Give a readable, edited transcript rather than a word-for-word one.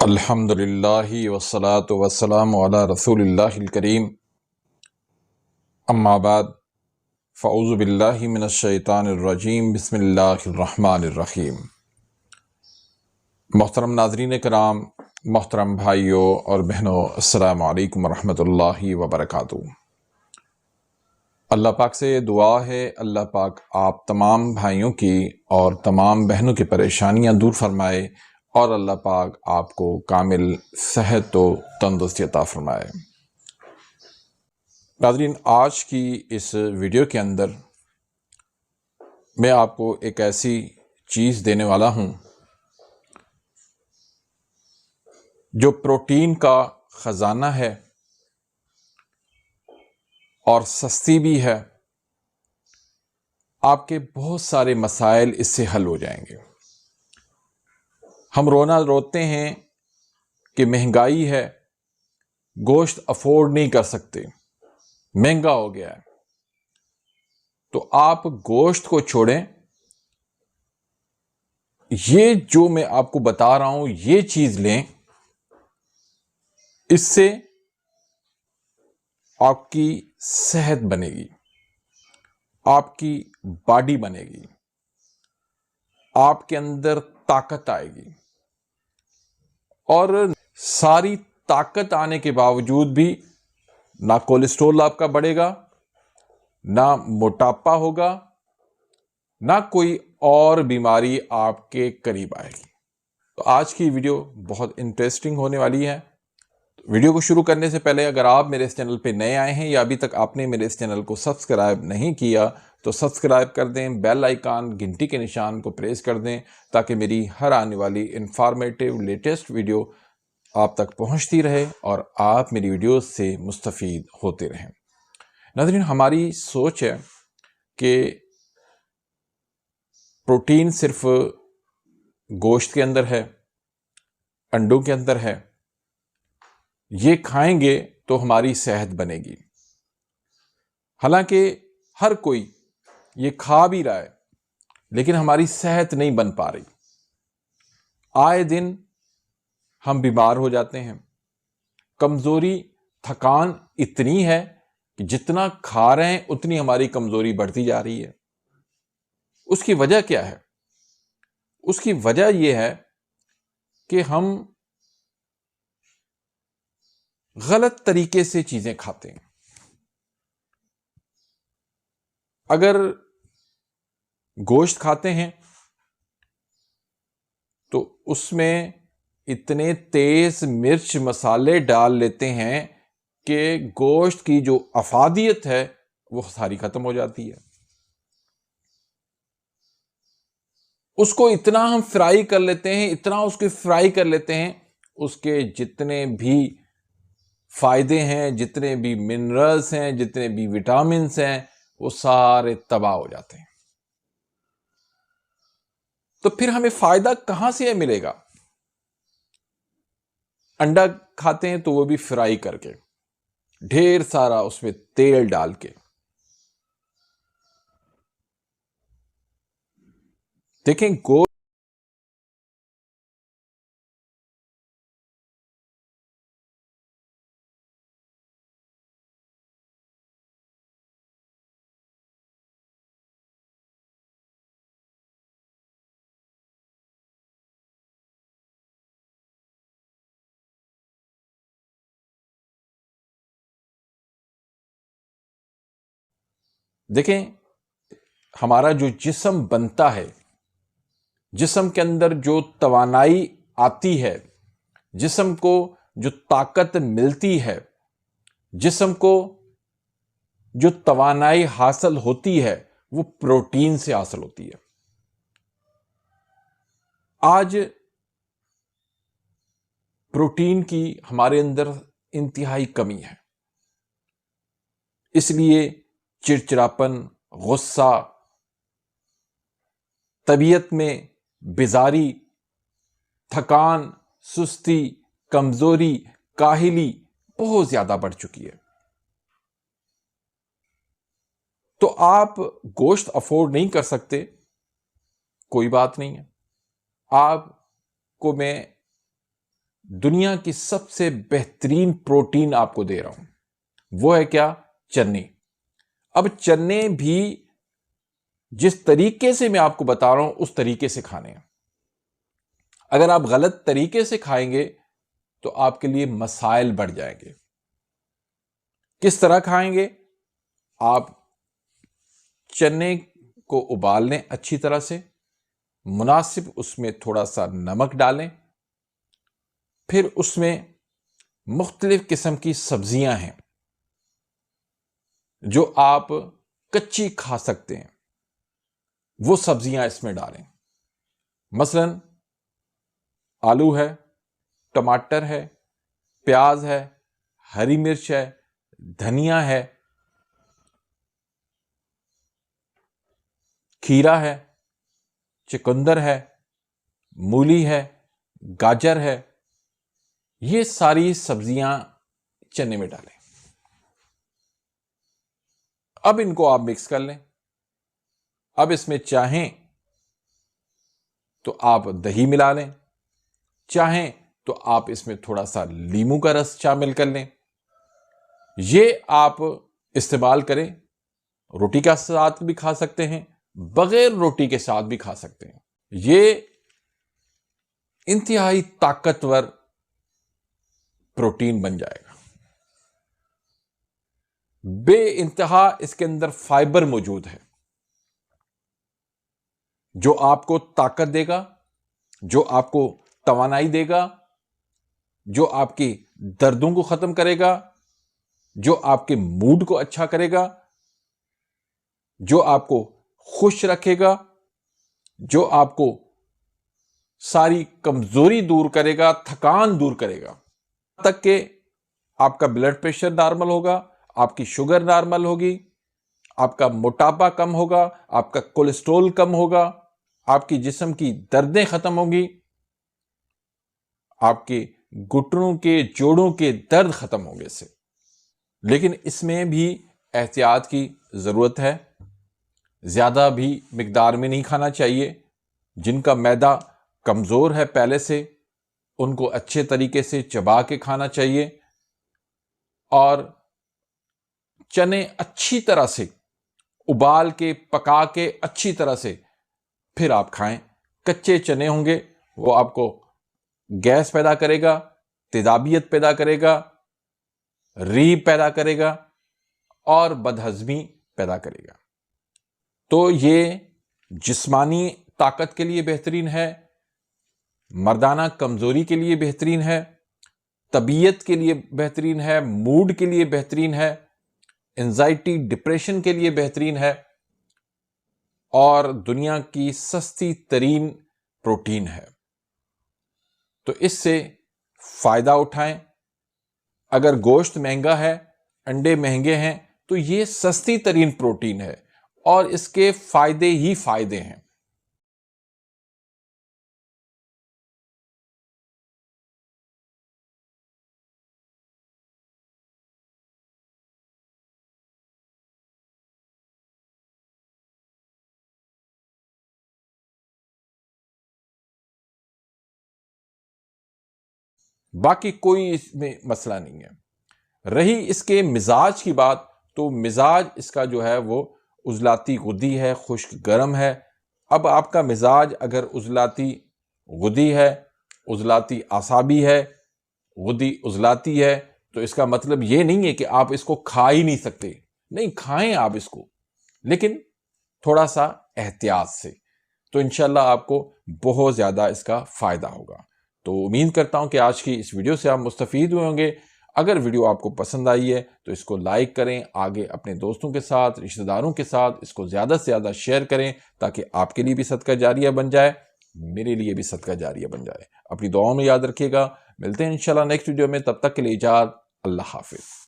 الحمدللہ والصلاة والسلام علی رسول اللہ الکریم، اما بعد فاعوذ باللہ من الشیطان الرجیم، بسم اللہ الرحمن الرحیم۔ محترم ناظرین کرام، محترم بھائیوں اور بہنوں، السلام علیکم ورحمۃ اللہ وبرکاتہ۔ اللہ پاک سے دعا ہے اللہ پاک آپ تمام بھائیوں کی اور تمام بہنوں کی پریشانیاں دور فرمائے اور اللہ پاک آپ کو کامل صحت و تندرستی عطا فرمائے۔ ناظرین، آج کی اس ویڈیو کے اندر میں آپ کو ایک ایسی چیز دینے والا ہوں جو پروٹین کا خزانہ ہے اور سستی بھی ہے۔ آپ کے بہت سارے مسائل اس سے حل ہو جائیں گے۔ ہم روتے ہیں کہ مہنگائی ہے، گوشت افورڈ نہیں کر سکتے، مہنگا ہو گیا ہے۔ تو آپ گوشت کو چھوڑیں، یہ جو میں آپ کو بتا رہا ہوں یہ چیز لیں، اس سے آپ کی صحت بنے گی، آپ کی باڈی بنے گی، آپ کے اندر طاقت آئے گی، اور ساری طاقت آنے کے باوجود بھی نہ کولیسٹرول آپ کا بڑھے گا، نہ موٹاپا ہوگا، نہ کوئی اور بیماری آپ کے قریب آئے گی۔ تو آج کی ویڈیو بہت انٹرسٹنگ ہونے والی ہے۔ ویڈیو کو شروع کرنے سے پہلے اگر آپ میرے اس چینل پہ نئے آئے ہیں یا ابھی تک آپ نے میرے اس چینل کو سبسکرائب نہیں کیا تو سبسکرائب کر دیں، بیل آئیکن گھنٹی کے نشان کو پریس کر دیں تاکہ میری ہر آنے والی انفارمیٹیو لیٹسٹ ویڈیو آپ تک پہنچتی رہے اور آپ میری ویڈیوز سے مستفید ہوتے رہیں۔ ناظرین، ہماری سوچ ہے کہ پروٹین صرف گوشت کے اندر ہے، انڈوں کے اندر ہے، یہ کھائیں گے تو ہماری صحت بنے گی۔ حالانکہ ہر کوئی یہ کھا بھی رہا ہے لیکن ہماری صحت نہیں بن پا رہی۔ آئے دن ہم بیمار ہو جاتے ہیں، کمزوری تھکان اتنی ہے کہ جتنا کھا رہے ہیں اتنی ہماری کمزوری بڑھتی جا رہی ہے۔ اس کی وجہ کیا ہے؟ اس کی وجہ یہ ہے کہ ہم غلط طریقے سے چیزیں کھاتے ہیں۔ اگر گوشت کھاتے ہیں تو اس میں اتنے تیز مرچ مسالے ڈال لیتے ہیں کہ گوشت کی جو افادیت ہے وہ ساری ختم ہو جاتی ہے۔ اس کو اتنا ہم فرائی کر لیتے ہیں، اتنا اس کے فرائی کر لیتے ہیں، اس کے جتنے بھی فائدے ہیں، جتنے بھی منرلز ہیں، جتنے بھی وٹامنز ہیں، وہ سارے تباہ ہو جاتے ہیں۔ تو پھر ہمیں فائدہ کہاں سے ملے گا؟ انڈا کھاتے ہیں تو وہ بھی فرائی کر کے، ڈھیر سارا اس میں تیل ڈال کے۔ دیکھیں گوشت دیکھیں، ہمارا جو جسم بنتا ہے، جسم کے اندر جو توانائی آتی ہے، جسم کو جو طاقت ملتی ہے، جسم کو جو توانائی حاصل ہوتی ہے وہ پروٹین سے حاصل ہوتی ہے۔ آج پروٹین کی ہمارے اندر انتہائی کمی ہے، اس لیے چڑچڑاپن، غصہ، طبیعت میں بیزاری، تھکان، سستی، کمزوری، کاہلی بہت زیادہ بڑھ چکی ہے۔ تو آپ گوشت افورڈ نہیں کر سکتے، کوئی بات نہیں ہے، آپ کو میں دنیا کی سب سے بہترین پروٹین آپ کو دے رہا ہوں، وہ ہے کیا؟ چنے۔ اب چنے بھی جس طریقے سے میں آپ کو بتا رہا ہوں اس طریقے سے کھانے ہیں۔ اگر آپ غلط طریقے سے کھائیں گے تو آپ کے لیے مسائل بڑھ جائیں گے۔ کس طرح کھائیں گے؟ آپ چنے کو ابال لیں اچھی طرح سے، مناسب اس میں تھوڑا سا نمک ڈالیں، پھر اس میں مختلف قسم کی سبزیاں ہیں جو آپ کچی کھا سکتے ہیں، وہ سبزیاں اس میں ڈالیں۔ مثلا آلو ہے، ٹماٹر ہے، پیاز ہے، ہری مرچ ہے، دھنیا ہے، کھیرا ہے، چقندر ہے، مولی ہے، گاجر ہے، یہ ساری سبزیاں چنے میں ڈالیں۔ اب ان کو آپ مکس کر لیں۔ اب اس میں چاہیں تو آپ دہی ملا لیں، چاہیں تو آپ اس میں تھوڑا سا لیموں کا رس شامل کر لیں۔ یہ آپ استعمال کریں، روٹی کے ساتھ بھی کھا سکتے ہیں، بغیر روٹی کے ساتھ بھی کھا سکتے ہیں۔ یہ انتہائی طاقتور پروٹین بن جائے گا۔ بے انتہا اس کے اندر فائبر موجود ہے جو آپ کو طاقت دے گا، جو آپ کو توانائی دے گا، جو آپ کی دردوں کو ختم کرے گا، جو آپ کے موڈ کو اچھا کرے گا، جو آپ کو خوش رکھے گا، جو آپ کو ساری کمزوری دور کرے گا، تھکان دور کرے گا، تک کہ آپ کا بلڈ پریشر نارمل ہوگا، آپ کی شوگر نارمل ہوگی، آپ کا موٹاپا کم ہوگا، آپ کا کولیسٹرول کم ہوگا، آپ کی جسم کی دردیں ختم ہوں گی، آپ کے گھٹنوں کے جوڑوں کے درد ختم ہوں گے اس سے۔ لیکن اس میں بھی احتیاط کی ضرورت ہے، زیادہ بھی مقدار میں نہیں کھانا چاہیے۔ جن کا معدہ کمزور ہے پہلے سے، ان کو اچھے طریقے سے چبا کے کھانا چاہیے، اور چنے اچھی طرح سے ابال کے پکا کے اچھی طرح سے پھر آپ کھائیں۔ کچے چنے ہوں گے وہ آپ کو گیس پیدا کرے گا، تیزابیت پیدا کرے گا، ریح پیدا کرے گا اور بدہضمی پیدا کرے گا۔ تو یہ جسمانی طاقت کے لیے بہترین ہے، مردانہ کمزوری کے لیے بہترین ہے، طبیعت کے لیے بہترین ہے، موڈ کے لیے بہترین ہے، انزائٹی ڈپریشن کے لیے بہترین ہے، اور دنیا کی سستی ترین پروٹین ہے۔ تو اس سے فائدہ اٹھائیں۔ اگر گوشت مہنگا ہے، انڈے مہنگے ہیں، تو یہ سستی ترین پروٹین ہے اور اس کے فائدے ہی فائدے ہیں۔ باقی کوئی اس میں مسئلہ نہیں ہے۔ رہی اس کے مزاج کی بات، تو مزاج اس کا جو ہے وہ عضلاتی غدی ہے، خشک گرم ہے۔ اب آپ کا مزاج اگر عضلاتی غدی ہے، عضلاتی اعصابی ہے، غدی عضلاتی ہے، تو اس کا مطلب یہ نہیں ہے کہ آپ اس کو کھا ہی نہیں سکتے۔ نہیں، کھائیں آپ اس کو، لیکن تھوڑا سا احتیاط سے، تو انشاءاللہ آپ کو بہت زیادہ اس کا فائدہ ہوگا۔ تو امید کرتا ہوں کہ آج کی اس ویڈیو سے آپ مستفید ہوئے ہوں گے۔ اگر ویڈیو آپ کو پسند آئی ہے تو اس کو لائک کریں، آگے اپنے دوستوں کے ساتھ، رشتہ داروں کے ساتھ اس کو زیادہ سے زیادہ شیئر کریں، تاکہ آپ کے لیے بھی صدقہ جاریہ بن جائے، میرے لیے بھی صدقہ جاریہ بن جائے۔ اپنی دعاؤں میں یاد رکھیے گا۔ ملتے ہیں انشاءاللہ نیکسٹ ویڈیو میں، تب تک کے لیے اجازت، اللہ حافظ۔